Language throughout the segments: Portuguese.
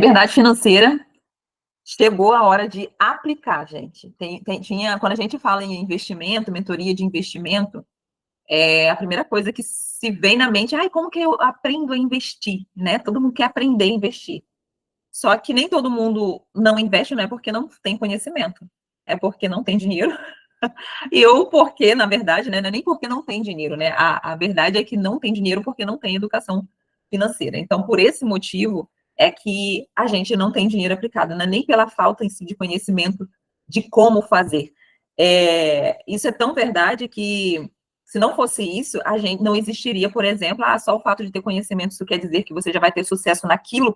Liberdade financeira, chegou a hora de aplicar, gente. Quando a gente fala em investimento, mentoria de investimento, a primeira coisa que se vem na mente é como que eu aprendo a investir, né? Todo mundo quer aprender a investir. Só que nem todo mundo não investe, não é porque não tem conhecimento, é porque não tem dinheiro. E ou porque, na verdade, né, não é nem porque não tem dinheiro, né? A verdade é que não tem dinheiro porque não tem educação financeira. Então, por esse motivo, é que a gente não tem dinheiro aplicado, não é nem pela falta em si de conhecimento de como fazer. Isso é tão verdade que, se não fosse isso, a gente não existiria, por exemplo, só o fato de ter conhecimento, isso quer dizer que você já vai ter sucesso naquilo,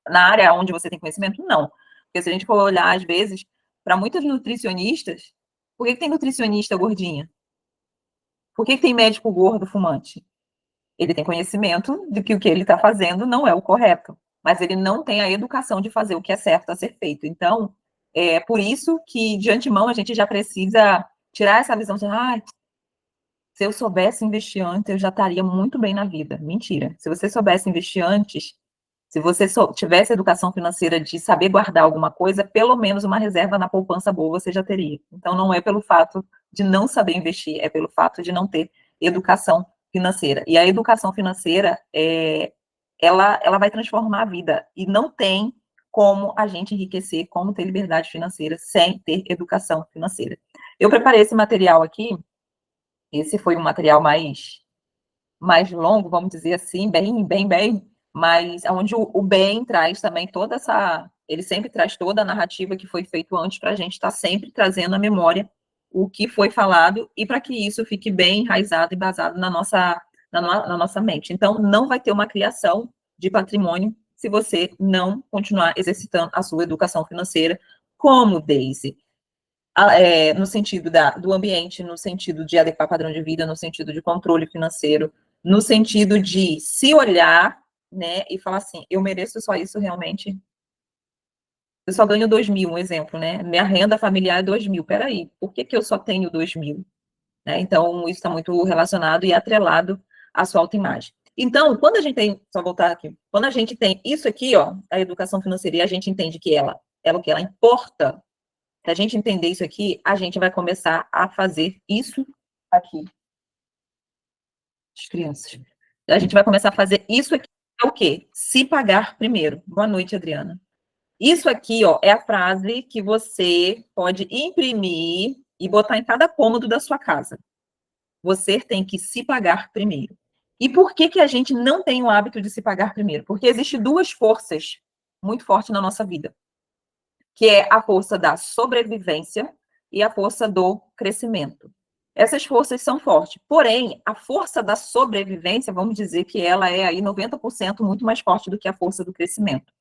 na área onde você tem conhecimento? Não. Porque se a gente for olhar, às vezes, para muitos nutricionistas, por que tem nutricionista gordinha? Por que tem médico gordo fumante? Ele tem conhecimento de que o que ele está fazendo não é o correto, mas ele não tem a educação de fazer o que é certo a ser feito. Então, é por isso que, de antemão, a gente já precisa tirar essa visão de, se eu soubesse investir antes, eu já estaria muito bem na vida. Mentira. Se você soubesse investir antes, se você tivesse educação financeira de saber guardar alguma coisa, pelo menos uma reserva na poupança boa você já teria. Então, não é pelo fato de não saber investir, é pelo fato de não ter educação financeira. E a educação financeira, ela vai transformar a vida. E não tem como a gente enriquecer, como ter liberdade financeira sem ter educação financeira. Eu preparei esse material aqui. Esse foi um material mais longo, vamos dizer assim, bem, mas onde o bem traz também toda essa. Ele sempre traz toda a narrativa que foi feito antes para a gente estar sempre trazendo à memória o que foi falado e para que isso fique bem enraizado e basado na nossa mente. Então, não vai ter uma criação de patrimônio se você não continuar exercitando a sua educação financeira, como Daisy. No sentido do ambiente, no sentido de adequar padrão de vida, no sentido de controle financeiro, no sentido de se olhar, né, e falar assim, eu mereço só isso realmente? Eu só ganho 2.000, um exemplo, né? Minha renda familiar é 2.000. Peraí, por que eu só tenho 2.000? Né? Então, isso está muito relacionado e atrelado à sua autoimagem. Então, quando a gente tem, só voltar aqui, quando a gente tem isso aqui, ó, a educação financeira, e a gente entende que ela o que ela importa. Se a gente entender isso aqui, a gente vai começar a fazer isso aqui. As crianças. A gente vai começar a fazer isso aqui. É o quê? Se pagar primeiro. Boa noite, Adriana. Isso aqui, ó, é a frase que você pode imprimir e botar em cada cômodo da sua casa. Você tem que se pagar primeiro. E por que a gente não tem o hábito de se pagar primeiro? Porque existem duas forças muito fortes na nossa vida, que é a força da sobrevivência e a força do crescimento. Essas forças são fortes, porém, a força da sobrevivência, vamos dizer que ela é aí 90% muito mais forte do que a força do crescimento.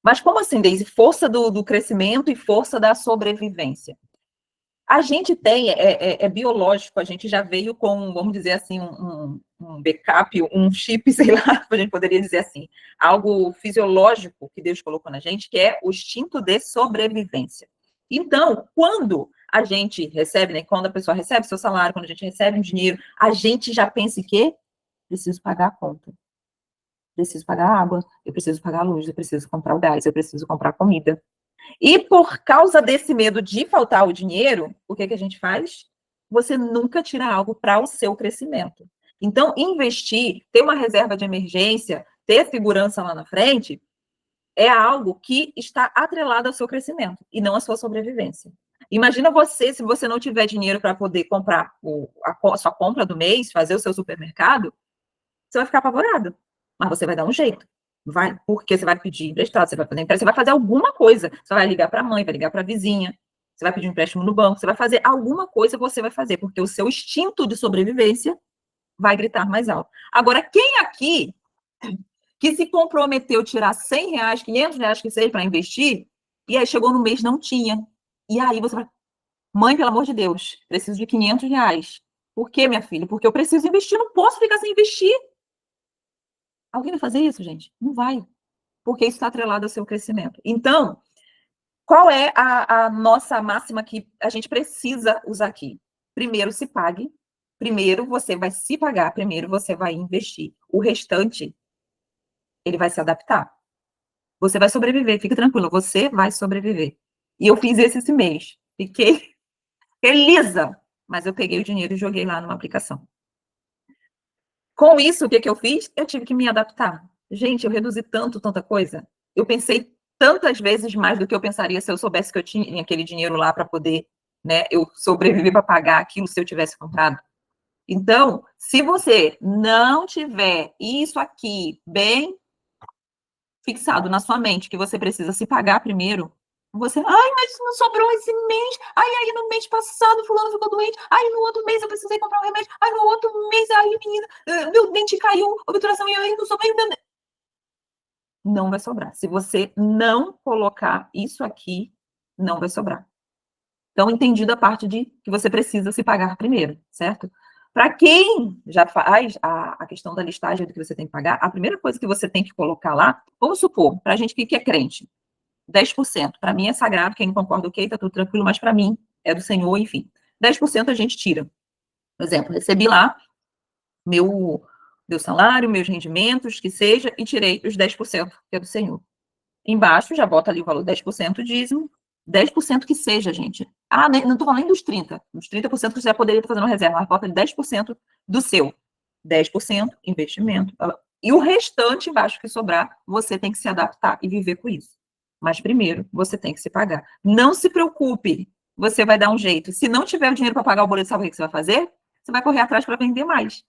Mas como assim, Deise? Força do crescimento e força da sobrevivência. A gente tem, é biológico, a gente já veio com, vamos dizer assim, um backup, um chip, sei lá, a gente poderia dizer assim, algo fisiológico que Deus colocou na gente, que é o instinto de sobrevivência. Então, quando a gente recebe, né, quando a pessoa recebe seu salário, quando a gente recebe um dinheiro, a gente já pensa em quê? Preciso pagar a conta. Preciso pagar a água, eu preciso pagar a luz, eu preciso comprar o gás, eu preciso comprar comida. E por causa desse medo de faltar o dinheiro, o que a gente faz? Você nunca tira algo para o seu crescimento. Então, investir, ter uma reserva de emergência, ter segurança lá na frente, é algo que está atrelado ao seu crescimento e não à sua sobrevivência. Imagina você, se você não tiver dinheiro para poder comprar a sua compra do mês, fazer o seu supermercado, você vai ficar apavorado. Mas você vai dar um jeito. Vai, porque você vai pedir emprestado, você vai fazer empréstimo, você vai fazer alguma coisa. Você vai ligar para a mãe, vai ligar para a vizinha, você vai pedir um empréstimo no banco, você vai fazer alguma coisa, você vai fazer, porque o seu instinto de sobrevivência vai gritar mais alto. Agora, quem aqui que se comprometeu a tirar R$100, R$500 que seja para investir, e aí chegou no mês não tinha. E aí você vai, mãe, pelo amor de Deus, preciso de R$500. Por quê, minha filha? Porque eu preciso investir, não posso ficar sem investir. Alguém vai fazer isso, gente? Não vai, porque isso está atrelado ao seu crescimento. Então, qual é a nossa máxima que a gente precisa usar aqui? Primeiro, se pague. Primeiro, você vai se pagar. Primeiro, você vai investir. O restante, ele vai se adaptar. Você vai sobreviver, fica tranquilo, você vai sobreviver. E eu fiz esse mês. Fiquei lisa, mas eu peguei o dinheiro e joguei lá numa aplicação. Com isso, o que eu fiz? Eu tive que me adaptar. Gente, eu reduzi tanta coisa. Eu pensei tantas vezes mais do que eu pensaria se eu soubesse que eu tinha aquele dinheiro lá para poder, né, eu sobreviver para pagar aquilo se eu tivesse comprado. Então, se você não tiver isso aqui bem fixado na sua mente, que você precisa se pagar primeiro, você, ai, mas não sobrou esse mês, ai, aí no mês passado fulano ficou doente, ai, no outro mês eu precisei comprar um remédio, ai, no outro mês, ai, menina, meu dente caiu, obturação, e aí não sobrou, não vai sobrar. Se você não colocar isso aqui, não vai sobrar. Então, entendido a parte de que você precisa se pagar primeiro, certo? Para quem já faz a questão da listagem do que você tem que pagar, a primeira coisa que você tem que colocar lá, vamos supor, para a gente que é crente, 10%. Para mim é sagrado, quem não concorda, ok, tá tudo tranquilo, mas para mim é do Senhor, enfim. 10% a gente tira. Por exemplo, recebi lá meu salário, meus rendimentos, que seja, e tirei os 10%, que é do Senhor. Embaixo, já bota ali o valor 10% dízimo, 10% que seja, gente. Ah, não estou falando nem dos 30%. Os 30% que você já poderia estar fazendo uma reserva, mas bota 10% do seu. 10% investimento. E o restante embaixo que sobrar, você tem que se adaptar e viver com isso. Mas primeiro, você tem que se pagar. Não se preocupe, você vai dar um jeito. Se não tiver o dinheiro para pagar o boleto, sabe o que você vai fazer? Você vai correr atrás para vender mais.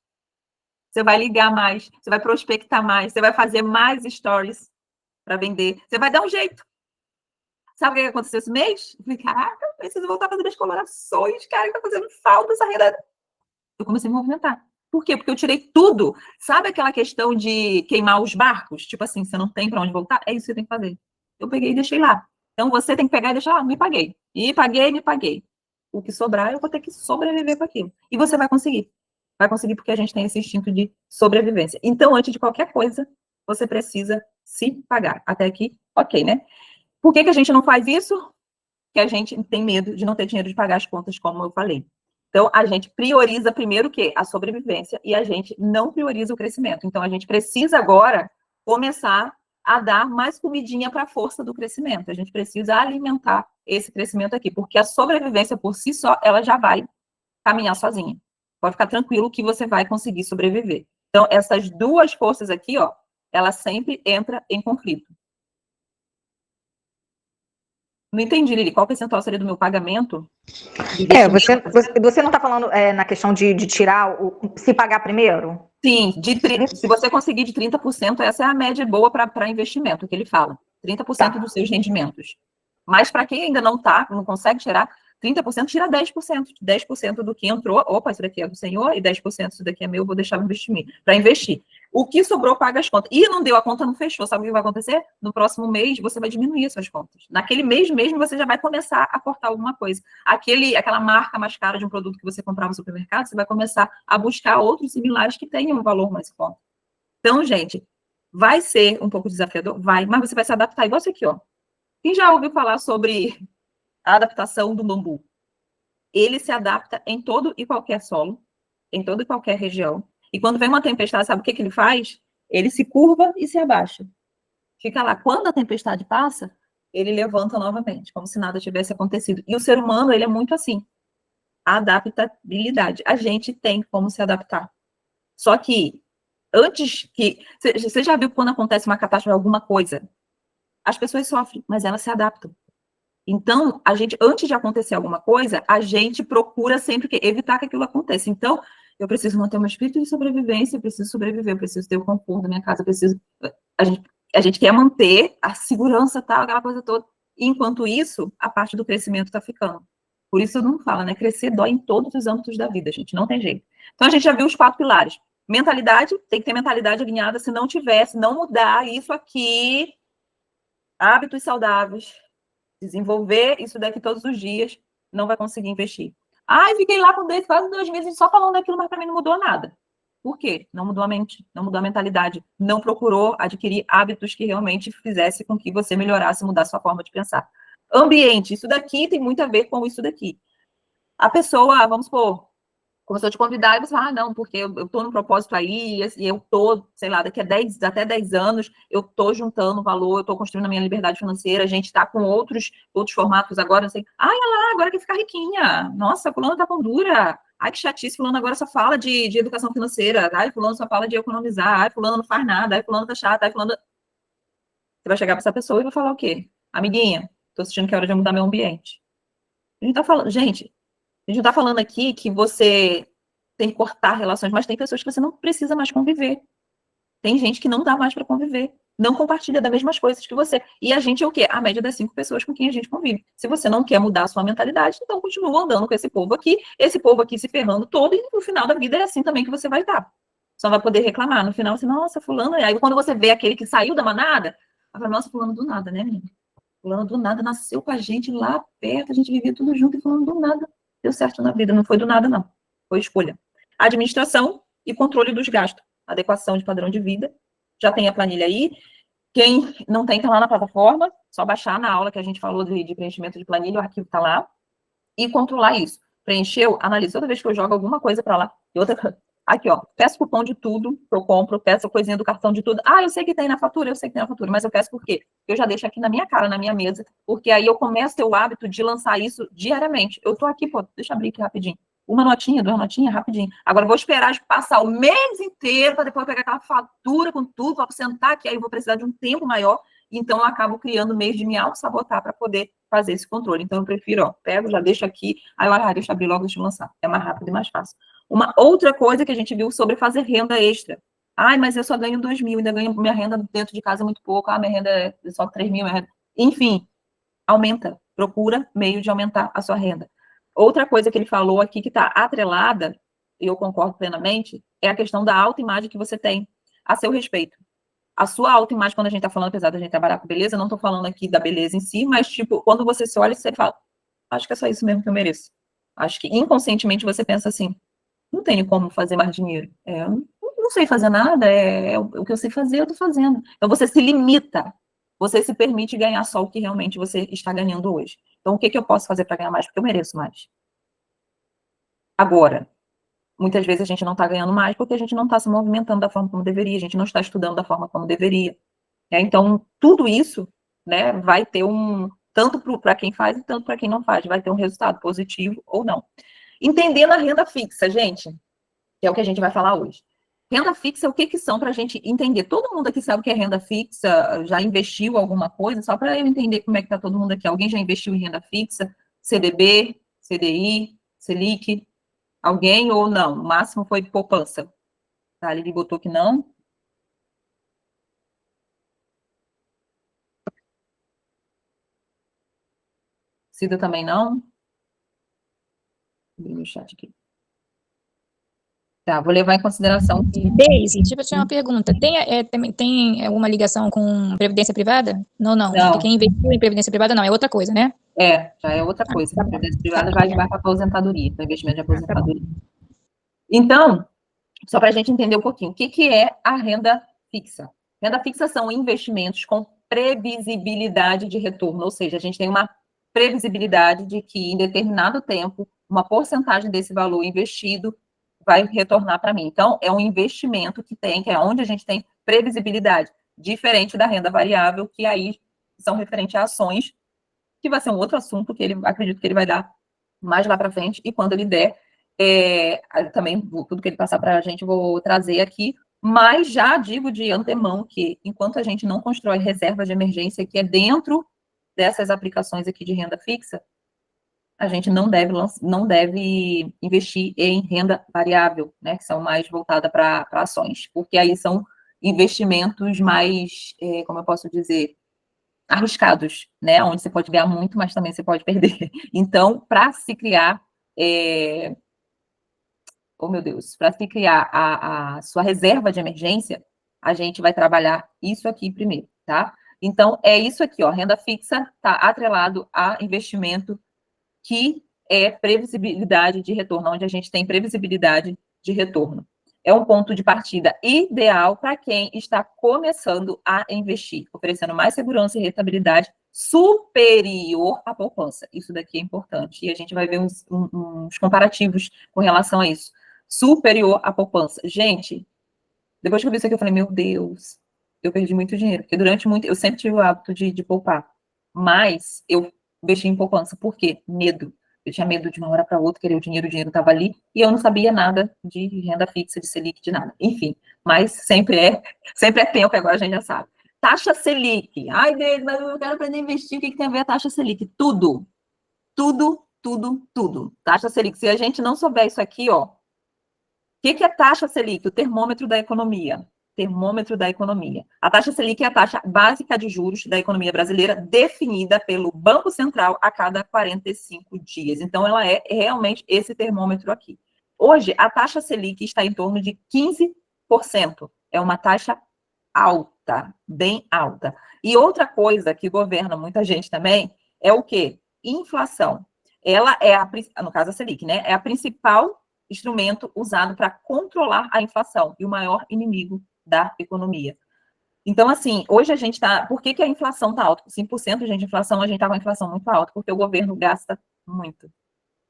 Você vai ligar mais, você vai prospectar mais, você vai fazer mais stories para vender. Você vai dar um jeito. Sabe o que aconteceu esse mês? Eu falei, caraca, eu preciso voltar a fazer as colorações, cara, que tá fazendo falta essa renda. Eu comecei a me movimentar. Por quê? Porque eu tirei tudo. Sabe aquela questão de queimar os barcos? Tipo assim, você não tem para onde voltar? É isso que você tem que fazer. Eu peguei e deixei lá. Então você tem que pegar e deixar lá. Me paguei. E paguei, me paguei. O que sobrar, eu vou ter que sobreviver com aquilo. E você vai conseguir. Vai conseguir porque a gente tem esse instinto de sobrevivência. Então, antes de qualquer coisa, você precisa se pagar. Até aqui, ok, né? Por que a gente não faz isso? Que a gente tem medo de não ter dinheiro de pagar as contas, como eu falei. Então, a gente prioriza primeiro o quê? A sobrevivência, e a gente não prioriza o crescimento. Então, a gente precisa agora começar a dar mais comidinha para a força do crescimento. A gente precisa alimentar esse crescimento aqui, porque a sobrevivência por si só, ela já vai caminhar sozinha. Pode ficar tranquilo que você vai conseguir sobreviver. Então, essas duas forças aqui, ó, ela sempre entra em conflito. Não entendi, Lili, qual percentual seria do meu pagamento? Você não está falando na questão de tirar, se pagar primeiro? Sim, se você conseguir de 30%, essa é a média boa para investimento, que ele fala. 30% dos seus rendimentos. Mas para quem ainda não consegue tirar, 30% tira 10%. 10% do que entrou, opa, isso daqui é do Senhor, e 10% isso daqui é meu, vou deixar para investir. O que sobrou, paga as contas. E não deu a conta, não fechou. Sabe o que vai acontecer? No próximo mês, você vai diminuir as suas contas. Naquele mês mesmo, você já vai começar a cortar alguma coisa. Aquela marca mais cara de um produto que você comprava no supermercado, você vai começar a buscar outros similares que tenham um valor mais forte. Então, gente, vai ser um pouco desafiador? Vai, mas você vai se adaptar. Igual isso aqui, ó. Quem já ouviu falar sobre a adaptação do bambu? Ele se adapta em todo e qualquer solo, em toda e qualquer região. E quando vem uma tempestade, sabe o que ele faz? Ele se curva e se abaixa. Fica lá. Quando a tempestade passa, ele levanta novamente, como se nada tivesse acontecido. E o ser humano, ele é muito assim. A adaptabilidade. A gente tem como se adaptar. Só que, antes que... Você já viu quando acontece uma catástrofe, alguma coisa? As pessoas sofrem, mas elas se adaptam. Então, a gente, antes de acontecer alguma coisa, a gente procura sempre evitar que aquilo aconteça. Então, eu preciso manter o meu espírito de sobrevivência, eu preciso sobreviver, eu preciso ter o conforto da minha casa, eu preciso... A gente quer manter a segurança, tal, aquela coisa toda. Enquanto isso, a parte do crescimento está ficando. Por isso eu não falo, né? Crescer dói em todos os âmbitos da vida, gente, não tem jeito. Então, a gente já viu os 4 pilares. Mentalidade, tem que ter mentalidade alinhada, se não tiver, se não mudar isso aqui, hábitos saudáveis, desenvolver isso daqui todos os dias, não vai conseguir investir. Ai, fiquei lá com quase 2 meses só falando daquilo, mas para mim não mudou nada. Por quê? Não mudou a mente, não mudou a mentalidade, não procurou adquirir hábitos que realmente fizesse com que você melhorasse, mudasse sua forma de pensar. Ambiente, isso daqui tem muito a ver com isso daqui. A pessoa, vamos supor, Começou a te convidar e você fala, não, porque eu tô no propósito aí, e eu tô, sei lá, daqui a até 10 anos, eu tô juntando valor, eu tô construindo a minha liberdade financeira, a gente tá com outros formatos agora, não sei. Ai, olha lá, agora quer ficar riquinha. Nossa, fulano tá com dura. Ai, que chatice, fulano agora só fala de educação financeira. Ai, fulano só fala de economizar. Ai, fulano não faz nada. Ai, fulano tá chato. Ai, fulano... Você vai chegar pra essa pessoa e vai falar o quê? Amiguinha, tô assistindo que é hora de eu mudar meu ambiente. A gente tá falando, gente, a gente não tá falando aqui que você tem que cortar relações, mas tem pessoas que você não precisa mais conviver. Tem gente que não dá mais para conviver, não compartilha das mesmas coisas que você. E a gente é o quê? A média das 5 pessoas com quem a gente convive. Se você não quer mudar a sua mentalidade, então continua andando com esse povo aqui se ferrando todo, e no final da vida é assim também que você vai estar. Só vai poder reclamar. No final, você, nossa, fulano. Aí quando você vê aquele que saiu da manada, fala, nossa, fulano do nada, né, menina? Fulano do nada nasceu com a gente lá perto, a gente vivia tudo junto, e fulano do nada deu certo na vida. Não foi do nada, não. Foi escolha. Administração e controle dos gastos. Adequação de padrão de vida. Já tem a planilha aí. Quem não tem, tá lá na plataforma. Só baixar na aula que a gente falou de preenchimento de planilha, o arquivo tá lá. E controlar isso. Preencheu, analisa. Toda vez que eu jogo alguma coisa para lá. E outra, aqui, ó. Peço cupom de tudo que eu compro. Peço a coisinha do cartão de tudo. Ah, eu sei que tem na fatura, eu sei que tem na fatura. Mas eu peço por quê? Eu já deixo aqui na minha cara, na minha mesa. Porque aí eu começo a ter o hábito de lançar isso diariamente. Eu tô aqui, pô. Deixa eu abrir aqui rapidinho. Uma notinha, 2 notinhas, rapidinho. Agora eu vou esperar passar o mês inteiro para depois pegar aquela fatura com tudo, para sentar aqui, aí eu vou precisar de um tempo maior. Então eu acabo criando meios de me auto-sabotar para poder fazer esse controle. Então eu prefiro, ó, pego, já deixo aqui, aí eu, deixa eu abrir logo, deixa eu lançar. É mais rápido e mais fácil. Uma outra coisa que a gente viu sobre fazer renda extra. Ai, mas eu só ganho 2.000, ainda ganho minha renda dentro de casa muito pouco. Ah, minha renda é só 3.000. Enfim, aumenta. Procura meio de aumentar a sua renda. Outra coisa que ele falou aqui que está atrelada, e eu concordo plenamente, é a questão da autoimagem que você tem a seu respeito. A sua autoimagem, quando a gente está falando, apesar da gente trabalhar com beleza, não estou falando aqui da beleza em si, mas, tipo, quando você se olha, você fala, acho que é só isso mesmo que eu mereço. Acho que inconscientemente você pensa assim, não tenho como fazer mais dinheiro. Eu não sei fazer nada, o que eu sei fazer, eu estou fazendo. Então, você se limita. Você se permite ganhar só o que realmente você está ganhando hoje. Então, o que eu posso fazer para ganhar mais? Porque eu mereço mais. Agora, muitas vezes a gente não está ganhando mais porque a gente não está se movimentando da forma como deveria, a gente não está estudando da forma como deveria. Então, tudo isso, né, vai ter tanto para quem faz e tanto para quem não faz, vai ter um resultado positivo ou não. Entendendo a renda fixa, gente, que é o que a gente vai falar hoje. Renda fixa, o que são para a gente entender? Todo mundo aqui sabe o que é renda fixa, já investiu alguma coisa? Só para eu entender como é que está todo mundo aqui. Alguém já investiu em renda fixa? CDB, CDI, Selic? Alguém ou não? O máximo foi poupança. Tá, ele botou que não. Cida também não. Vou abrir o chat aqui. Tá, vou levar em consideração que... Daisy, deixa eu te uma pergunta. Tem alguma ligação com previdência privada? Não. Não. De quem investiu em previdência privada, não. É outra coisa, né? Já é outra coisa. A previdência privada vai para aposentadoria, para investimento de aposentadoria. Então, só para a gente entender um pouquinho, o que é a renda fixa? Renda fixa são investimentos com previsibilidade de retorno, ou seja, a gente tem uma previsibilidade de que em determinado tempo, uma porcentagem desse valor investido vai retornar para mim. Então, é um investimento que é onde a gente tem previsibilidade, diferente da renda variável, que aí são referentes a ações, que vai ser um outro assunto que acredito que ele vai dar mais lá para frente, e quando ele der, também tudo que ele passar para a gente, vou trazer aqui, mas já digo de antemão que, enquanto a gente não constrói reserva de emergência, que é dentro dessas aplicações aqui de renda fixa, a gente não deve investir em renda variável, né, que são mais voltadas para ações, porque aí são investimentos mais, como eu posso dizer, arriscados, né, onde você pode ganhar muito, mas também você pode perder. Então, para se criar, para se criar a sua reserva de emergência, a gente vai trabalhar isso aqui primeiro, tá? Então, é isso aqui, ó, renda fixa está atrelado a investimento que é previsibilidade de retorno, onde a gente tem previsibilidade de retorno. É um ponto de partida ideal para quem está começando a investir, oferecendo mais segurança e rentabilidade superior à poupança. Isso daqui é importante. E a gente vai ver uns comparativos com relação a isso. Superior à poupança. Gente, depois que eu vi isso aqui, eu falei, meu Deus, eu perdi muito dinheiro. Porque durante muito... Eu sempre tive o hábito de poupar. Mas eu investi em poupança. Por quê? Medo. Eu tinha medo de uma hora para outra, querer o dinheiro estava ali, e eu não sabia nada de renda fixa, de Selic, de nada. Enfim, mas sempre é tempo, agora a gente já sabe. Taxa Selic. Ai, Deus, mas eu quero aprender a investir, o que tem a ver a taxa Selic? Tudo. Tudo, tudo, tudo. Taxa Selic. Se a gente não souber isso aqui, ó. O que é taxa Selic? O termômetro da economia. Termômetro da economia. A taxa Selic é a taxa básica de juros da economia brasileira, definida pelo Banco Central a cada 45 dias. Então, ela é realmente esse termômetro aqui. Hoje, a taxa Selic está em torno de 15%. É uma taxa alta, bem alta. E outra coisa que governa muita gente também é o quê? Inflação. Ela é, no caso a Selic, né? É a principal instrumento usado para controlar a inflação e o maior inimigo da economia. Então, assim, hoje a gente está... Por que a inflação está alta? 5%, gente, inflação, a gente está com a inflação muito alta, porque o governo gasta muito,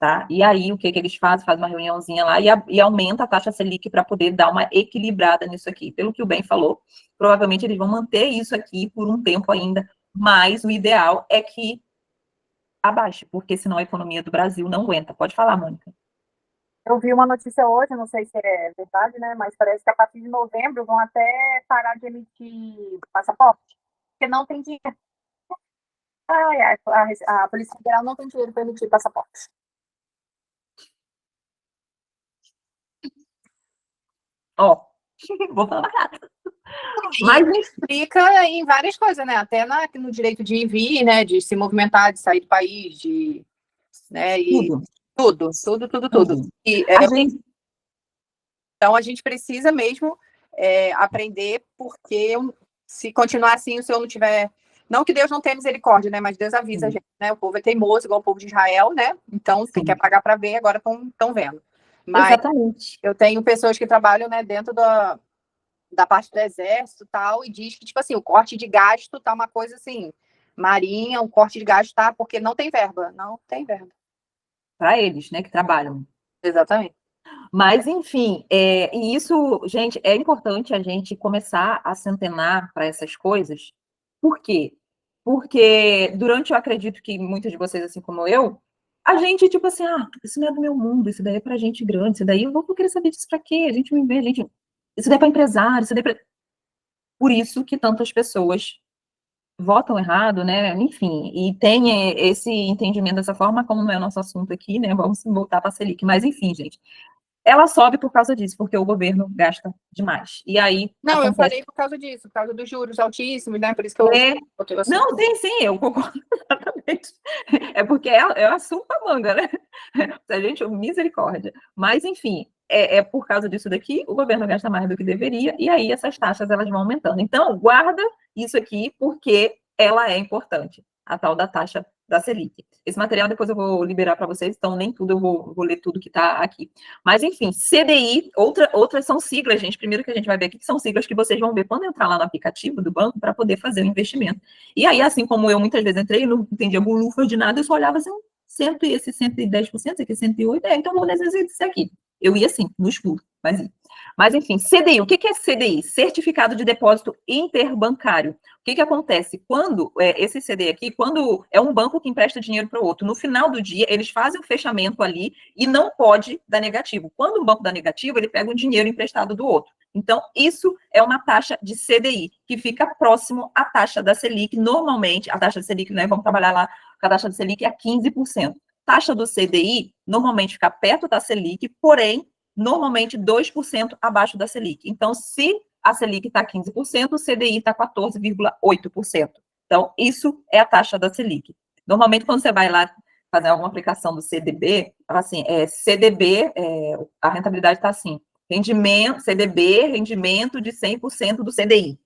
tá? E aí, o que eles fazem? Faz uma reuniãozinha lá e aumenta a taxa Selic para poder dar uma equilibrada nisso aqui. Pelo que o Ben falou, provavelmente eles vão manter isso aqui por um tempo ainda, mas o ideal é que abaixe, porque senão a economia do Brasil não aguenta. Pode falar, Mônica. Eu vi uma notícia hoje, não sei se é verdade, né? Mas parece que a partir de novembro vão até parar de emitir passaporte, porque não tem dinheiro. A Polícia Federal não tem dinheiro para emitir passaporte. Ó, vou falar nada. Mas explica em várias coisas, né? Até no direito de ir e vir, né? De se movimentar, de sair do país, de, né? E tudo. E, então a gente precisa mesmo aprender, porque se continuar assim, o Senhor não tiver... Não que Deus não tenha misericórdia, né? Mas Deus avisa a gente, né? O povo é teimoso, igual o povo de Israel, né? Então, quem quer pagar para ver, agora estão vendo. Mas exatamente. Eu tenho pessoas que trabalham, né, dentro da parte do exército e tal, e diz que, tipo assim, o corte de gasto tá uma coisa assim, marinha, o corte de gasto tá porque não tem verba. Não tem verba. Para eles, né, que trabalham. Exatamente. Mas, enfim, e isso, gente, é importante a gente começar a se antenar para essas coisas. Por quê? Porque eu acredito que muitos de vocês, assim como eu, a gente, tipo assim, isso não é do meu mundo, isso daí é pra gente grande, isso daí eu vou querer saber disso pra quê? A gente não vê, isso daí é pra empresário, isso daí é pra... Por isso que tantas pessoas votam errado, né? Enfim, e tem esse entendimento dessa forma, como não é o nosso assunto aqui, né? Vamos voltar para a Selic. Mas, enfim, gente, ela sobe por causa disso, porque o governo gasta demais. E aí... Não, eu falei por causa disso, por causa dos juros altíssimos, né? Por isso que eu... Não, sim, eu concordo exatamente. É porque é assunto a manga, né? A gente, misericórdia. Mas, enfim, por causa disso daqui, o governo gasta mais do que deveria, e aí essas taxas elas vão aumentando. Então, guarda isso aqui, porque ela é importante, a tal da taxa da Selic. Esse material depois eu vou liberar para vocês, então nem tudo eu vou ler tudo que está aqui. Mas, enfim, CDI, outras são siglas, gente. Primeiro que a gente vai ver aqui, que são siglas que vocês vão ver quando entrar lá no aplicativo do banco para poder fazer o investimento. E aí, assim como eu muitas vezes entrei, não entendia bolufas de nada, eu só olhava assim, esse 110%, esse aqui 108%, então vou fazer isso aqui. Eu ia assim, no escuro, mas enfim, CDI, o que é CDI? Certificado de Depósito Interbancário. O que acontece? Quando, esse CDI aqui, quando é um banco que empresta dinheiro para o outro, no final do dia, eles fazem o fechamento ali e não pode dar negativo. Quando um banco dá negativo, ele pega o dinheiro emprestado do outro. Então, isso é uma taxa de CDI, que fica próximo à taxa da Selic. Normalmente, a taxa da Selic, né, vamos trabalhar lá com a taxa da Selic, é 15%. Taxa do CDI, normalmente fica perto da Selic, porém, normalmente 2% abaixo da Selic. Então, se a Selic está 15%, o CDI está 14,8%. Então, isso é a taxa da Selic. Normalmente, quando você vai lá fazer alguma aplicação do CDB, assim, CDB, a rentabilidade está assim, CDB, rendimento de 100% do CDI.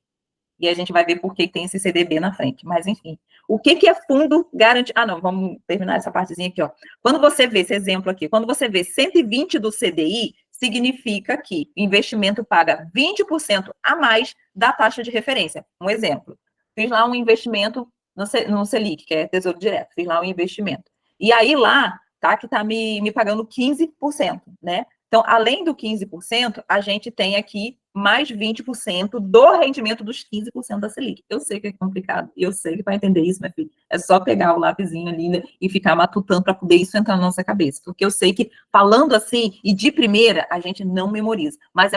E a gente vai ver por que tem esse CDB na frente. Mas, enfim. O que é fundo garantido? Não, vamos terminar essa partezinha aqui, ó. Quando você vê esse exemplo aqui, quando você vê 120 do CDI, significa que o investimento paga 20% a mais da taxa de referência. Um exemplo. Fiz lá um investimento no Selic, que é Tesouro Direto, fiz lá o investimento. E aí lá, tá, que tá me pagando 15%, né? Então, além do 15%, a gente tem aqui mais 20% do rendimento dos 15% da Selic. Eu sei que é complicado, eu sei que para entender isso, minha filha, é só pegar o lapisinho ali, né, e ficar matutando para poder isso entrar na nossa cabeça. Porque eu sei que falando assim, e de primeira, a gente não memoriza. Mas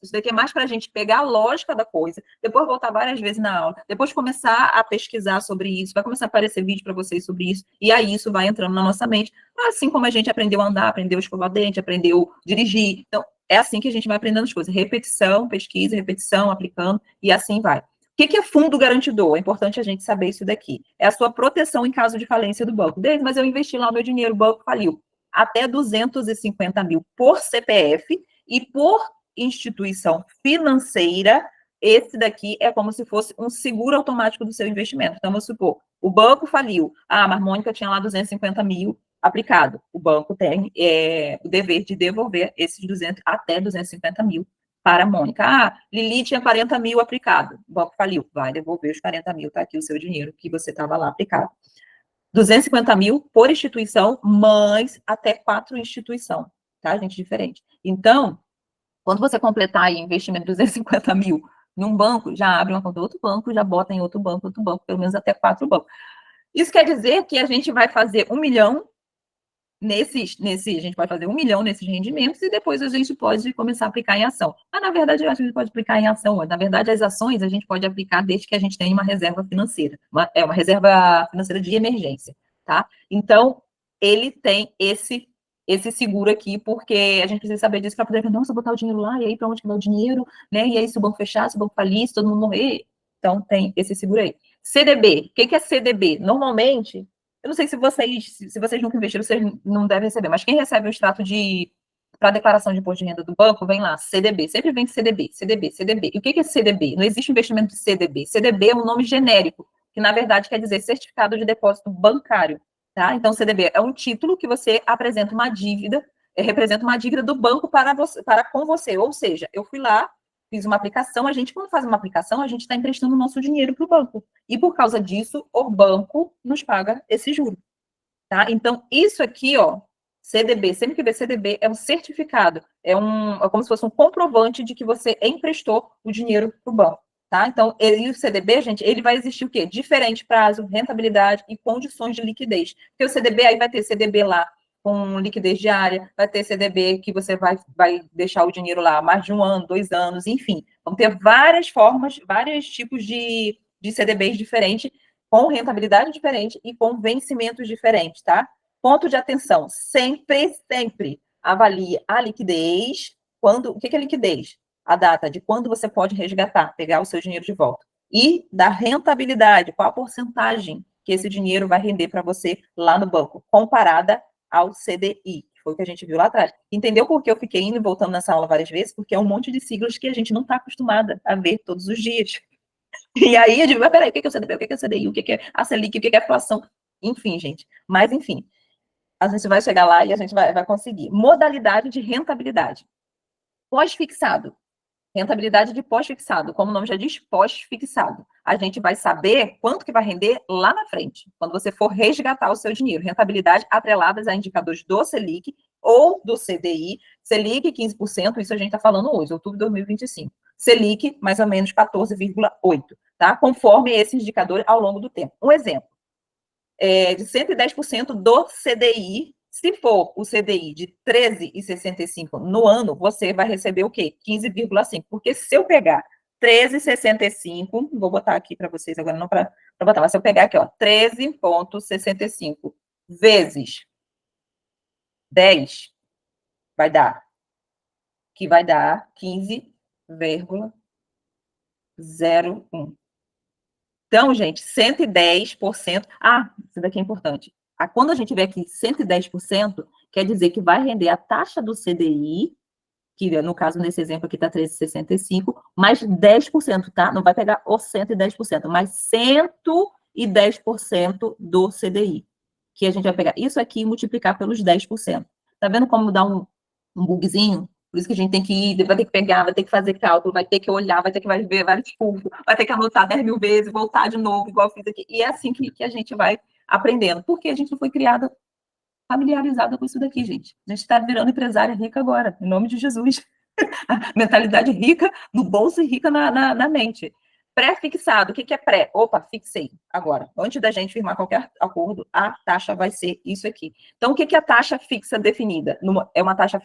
isso daqui é mais para a gente pegar a lógica da coisa, depois voltar várias vezes na aula, depois começar a pesquisar sobre isso, vai começar a aparecer vídeo para vocês sobre isso, e aí isso vai entrando na nossa mente, assim como a gente aprendeu a andar, aprendeu a escovar o dente, aprendeu a dirigir. Então, é assim que a gente vai aprendendo as coisas. Repetição, pesquisa, repetição, aplicando, e assim vai. O que é fundo garantidor? É importante a gente saber isso daqui. É a sua proteção em caso de falência do banco. Mas eu investi lá o meu dinheiro, o banco faliu. Até 250 mil por CPF e por instituição financeira, esse daqui é como se fosse um seguro automático do seu investimento. Então, vamos supor, o banco faliu. Ah, mas Mônica tinha lá 250 mil aplicado. O banco tem o dever de devolver esses até 250 mil para a Mônica. Ah, Lili tinha 40 mil aplicado. O banco faliu. Vai devolver os 40 mil, tá aqui o seu dinheiro que você estava lá aplicado. 250 mil por instituição, mas até 4 instituições, tá, gente? Diferente. Então, quando você completar aí investimento de 250 mil num banco, já abre uma conta em outro banco, já bota em outro banco, pelo menos até 4 bancos. Isso quer dizer que a gente vai fazer 1 milhão a gente pode fazer 1 milhão nesses rendimentos e depois a gente pode começar a aplicar em ação. Mas, na verdade, eu acho que a gente pode aplicar em ação. Na verdade, as ações a gente pode aplicar desde que a gente tenha uma reserva financeira. Uma reserva financeira de emergência, tá? Então, ele tem esse seguro aqui, porque a gente precisa saber disso para poder, nossa, botar o dinheiro lá, e aí para onde que vai o dinheiro, né? E aí se o banco fechar, se o banco falir, se todo mundo morrer. Então, tem esse seguro aí. CDB. O que é CDB? Normalmente, eu não sei se vocês nunca investiram, vocês não devem receber, mas quem recebe o extrato para declaração de imposto de renda do banco, vem lá, CDB, sempre vem CDB. E o que é CDB? Não existe investimento de CDB. CDB é um nome genérico, que na verdade quer dizer Certificado de Depósito Bancário, tá? Então, CDB é um título que você apresenta uma dívida, representa uma dívida do banco para com você, ou seja, eu fui lá, fiz uma aplicação, quando faz uma aplicação, a gente está emprestando o nosso dinheiro para o banco. E por causa disso, o banco nos paga esse juro. Tá? Então, isso aqui, ó, CDB, sempre que vê CDB, é um certificado, é como se fosse um comprovante de que você emprestou o dinheiro para o banco. Tá? Então, o CDB, gente, ele vai existir o quê? Diferente prazo, rentabilidade e condições de liquidez. Porque o CDB aí vai ter CDB lá com liquidez diária, vai ter CDB que você vai deixar o dinheiro lá mais de 1 ano, 2 anos, enfim. Vão ter várias formas, vários tipos de CDBs diferentes, com rentabilidade diferente e com vencimentos diferentes, tá? Ponto de atenção, sempre avalie a liquidez. O que é liquidez? A data de quando você pode resgatar, pegar o seu dinheiro de volta. E da rentabilidade, qual a porcentagem que esse dinheiro vai render para você lá no banco, comparada ao CDI, que foi o que a gente viu lá atrás. Entendeu por que eu fiquei indo e voltando nessa aula várias vezes? Porque é um monte de siglas que a gente não está acostumada a ver todos os dias. E aí eu digo, mas peraí, o que é o CDB, o que é o CDI, o que é a Selic, o que é a inflação? Enfim, gente. Mas, enfim, a gente vai chegar lá e a gente vai conseguir. Modalidade de rentabilidade. Pós-fixado. Rentabilidade de pós-fixado, como o nome já diz, pós-fixado. A gente vai saber quanto que vai render lá na frente, quando você for resgatar o seu dinheiro. Rentabilidade atreladas a indicadores do Selic ou do CDI. Selic, 15%, isso a gente está falando hoje, outubro de 2025. Selic, mais ou menos 14,8%, tá? Conforme esse indicador ao longo do tempo. Um exemplo, de 110% do CDI. Se for o CDI de 13,65 no ano, você vai receber o quê? 15,5. Porque se eu pegar 13,65, vou botar aqui para vocês agora, não para botar, mas se eu pegar aqui, ó, 13,65 vezes 10, vai dar 15,01. Então, gente, 110%. Ah, isso daqui é importante. Quando a gente vê aqui 110%, quer dizer que vai render a taxa do CDI, que no caso, nesse exemplo aqui está 13,65, mais 10%, tá? Não vai pegar os 110%, mas 110% do CDI, que a gente vai pegar isso aqui e multiplicar pelos 10%. Tá vendo como dá um bugzinho? Por isso que a gente tem que ir, vai ter que pegar, vai ter que fazer cálculo, vai ter que olhar, vai ter que ver vários cursos, vai ter que anotar 10 mil vezes, voltar de novo, igual eu fiz aqui. E é assim que a gente vai aprendendo. Porque a gente não foi criada familiarizada com isso daqui, gente. A gente está virando empresária rica agora, em nome de Jesus. Mentalidade rica no bolso e rica na mente. Pré-fixado, o que é pré? Opa, fixei. Agora, antes da gente firmar qualquer acordo, a taxa vai ser isso aqui. Então, o que é a taxa fixa definida? É uma taxa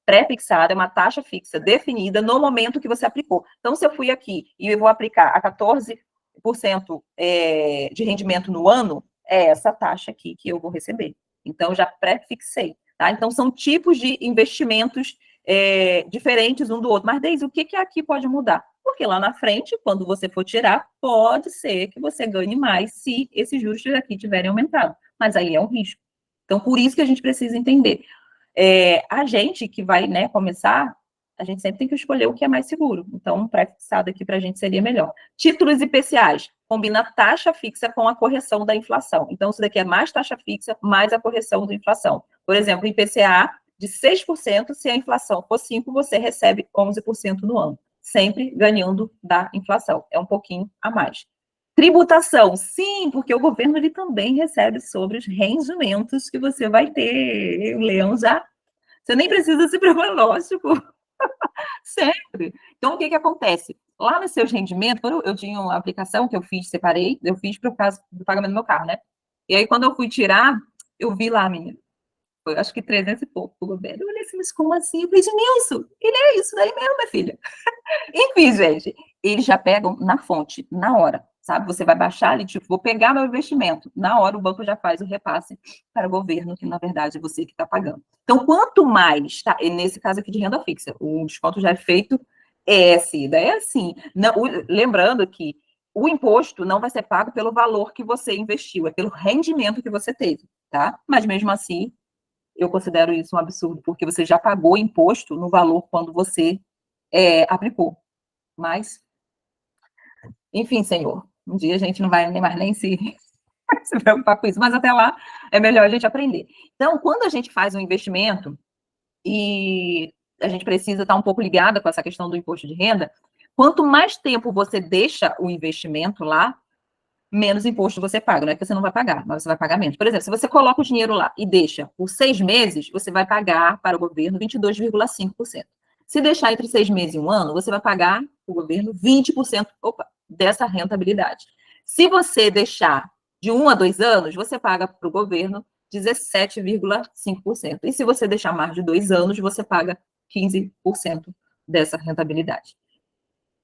pré-fixada, é uma taxa fixa definida no momento que você aplicou. Então, se eu fui aqui e eu vou aplicar a 14% de rendimento no ano, é essa taxa aqui que eu vou receber. Então, já pré-fixei. Tá? Então, são tipos de investimentos diferentes um do outro. Mas, Deise, o que aqui pode mudar? Porque lá na frente, quando você for tirar, pode ser que você ganhe mais se esses juros aqui tiverem aumentado. Mas aí é um risco. Então, por isso que a gente precisa entender. A gente que vai, né, começar, a gente sempre tem que escolher o que é mais seguro. Então, um pré-fixado aqui para a gente seria melhor. Títulos IPCAs. Combina a taxa fixa com a correção da inflação. Então, isso daqui é mais taxa fixa, mais a correção da inflação. Por exemplo, IPCA de 6%, se a inflação for 5%, você recebe 11% no ano. Sempre ganhando da inflação. É um pouquinho a mais. Tributação, sim, porque o governo ele também recebe sobre os rendimentos que você vai ter. O Leão já... Você nem precisa se preocupar, lógico. Sempre. Então, o que acontece? Lá nos seus rendimentos, quando eu tinha uma aplicação que eu fiz, separei, eu fiz para o caso do pagamento do meu carro, né? E aí, quando eu fui tirar, eu vi lá, menina, foi, acho que 300 e pouco do governo. Eu olhei assim, mas como assim? Eu falei, Nilson, ele é isso daí mesmo, minha filha. Enfim, gente, eles já pegam na fonte, na hora, sabe? Você vai baixar ali, tipo, vou pegar meu investimento. Na hora, o banco já faz o repasse para o governo, que na verdade é você que está pagando. Então, quanto mais, tá? Nesse caso aqui de renda fixa, o desconto já é feito, é assim. Não, lembrando que o imposto não vai ser pago pelo valor que você investiu, é pelo rendimento que você teve, tá? Mas mesmo assim, eu considero isso um absurdo, porque você já pagou imposto no valor quando você aplicou. Mas, enfim, Senhor, um dia a gente não vai nem se preocupar com isso, mas até lá é melhor a gente aprender. Então, quando a gente faz um investimento e a gente precisa estar um pouco ligada com essa questão do imposto de renda, quanto mais tempo você deixa o investimento lá, menos imposto você paga. Não é que você não vai pagar, mas você vai pagar menos. Por exemplo, se você coloca o dinheiro lá e deixa por 6 meses, você vai pagar para o governo 22,5%. Se deixar entre 6 meses e 1 ano, você vai pagar para o governo 20% dessa rentabilidade. Se você deixar de 1 a 2 anos, você paga para o governo 17,5%. E se você deixar mais de 2 anos, você paga 15% dessa rentabilidade.